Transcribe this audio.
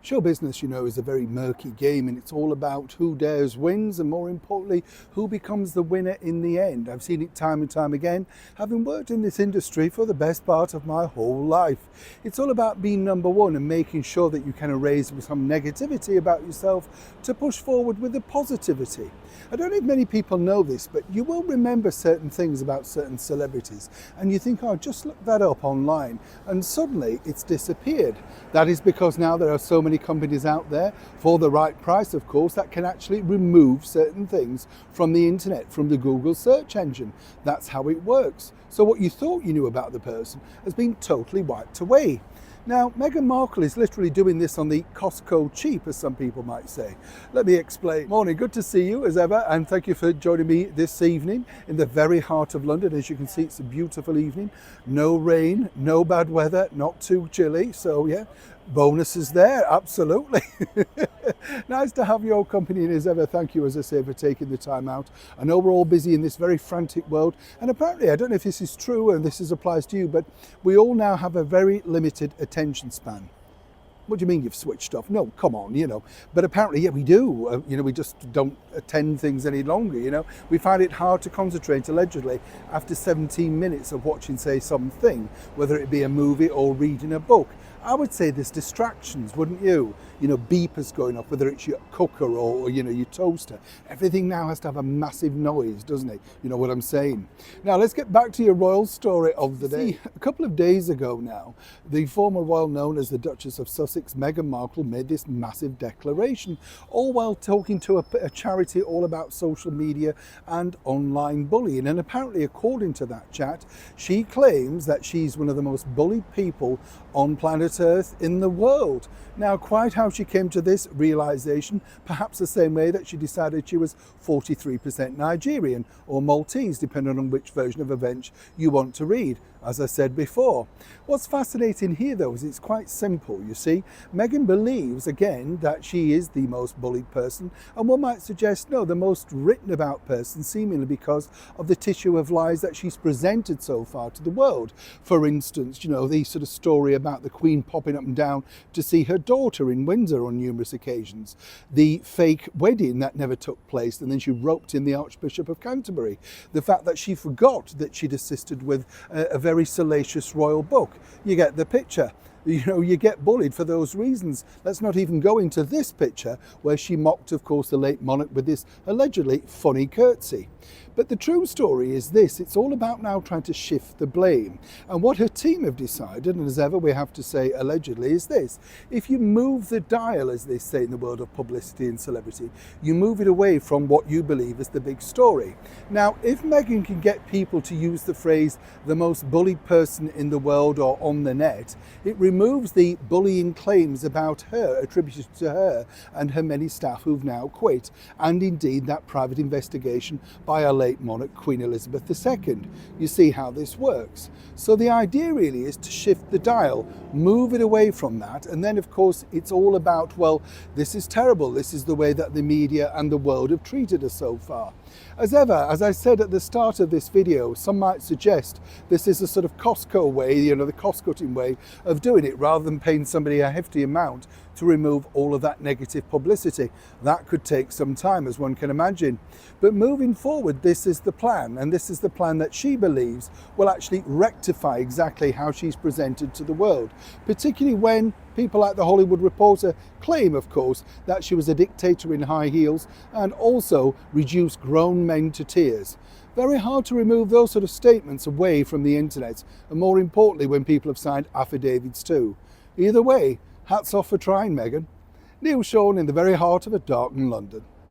Show business, is a very murky game, and it's all about who dares wins, and more importantly, who becomes the winner in the end. I've seen it time and time again, having worked in this industry for the best part of my whole life. It's all about being number one and making sure that you can erase some negativity about yourself to push forward with the positivity. I don't know if many people know this, but you will remember certain things about certain celebrities, and you think, oh, just look that up online, and suddenly it's disappeared. That is because now there are so many companies out there, for the right price of course, that can actually remove certain things from the internet, from the Google search engine. That's how it works. So what you thought you knew about the person has been totally wiped away. Now, Meghan Markle is literally doing this on the Costco cheap, as some people might say. Let me explain. Morning, good to see you as ever, and thank you for joining me this evening in the very heart of London. As you can see, it's a beautiful evening. No rain, no bad weather, not too chilly, so yeah, bonuses there, absolutely. Nice to have your company, and as ever, thank you, as I say, for taking the time out. I know we're all busy in this very frantic world, and apparently, I don't know if this is true and this applies to you, but we all now have a very limited attention span. What do you mean you've switched off? No, come on, But apparently, yeah, we do. We just don't attend things any longer, We find it hard to concentrate, allegedly, after 17 minutes of watching, say, something, whether it be a movie or reading a book. I would say there's distractions, wouldn't you? Beepers going off, whether it's your cooker or your toaster. Everything now has to have a massive noise, doesn't it? You know what I'm saying? Now, let's get back to your royal story of the day. A couple of days ago now, the former royal known as the Duchess of Sussex, Meghan Markle, made this massive declaration, all while talking to a charity all about social media and online bullying. And apparently, according to that chat, she claims that she's one of the most bullied people on planet Earth in the world. Now, quite how she came to this realization, perhaps the same way that she decided she was 43% Nigerian or Maltese, depending on which version of events you want to read, as I said before. What's fascinating here, though, is it's quite simple, you see. Meghan believes, again, that she is the most bullied person, and one might suggest, no, the most written about person, seemingly because of the tissue of lies that she's presented so far to the world. For instance, the sort of story about the Queen popping up and down to see her daughter in Windsor on numerous occasions, the fake wedding that never took place, and then she roped in the Archbishop of Canterbury, the fact that she forgot that she'd assisted with a very salacious royal book. You get the picture. You get bullied for those reasons. Let's not even go into this picture where she mocked, of course, the late monarch with this allegedly funny curtsy. But the true story is this: it's all about now trying to shift the blame. And what her team have decided, and as ever we have to say allegedly, is this: if you move the dial, as they say in the world of publicity and celebrity, you move it away from what you believe is the big story. Now, if Meghan can get people to use the phrase the most bullied person in the world or on the net, it removes the bullying claims about her attributed to her and her many staff who've now quit, and indeed that private investigation by our late monarch, Queen Elizabeth II. You see how this works. So the idea really is to shift the dial, move it away from that, and then of course it's all about, well, this is terrible, this is the way that the media and the world have treated us so far. As ever, as I said at the start of this video, some might suggest this is a sort of Costco way, the cost-cutting way of doing it, rather than paying somebody a hefty amount to remove all of that negative publicity. That could take some time, as one can imagine. But moving forward, this is the plan, and this is the plan that she believes will actually rectify exactly how she's presented to the world, particularly when people like the Hollywood Reporter claim, of course, that she was a dictator in high heels and also reduced grown men to tears. Very hard to remove those sort of statements away from the internet, and more importantly when people have signed affidavits too. Either way, hats off for trying, Meghan. Neil Sean in the very heart of a darkened London.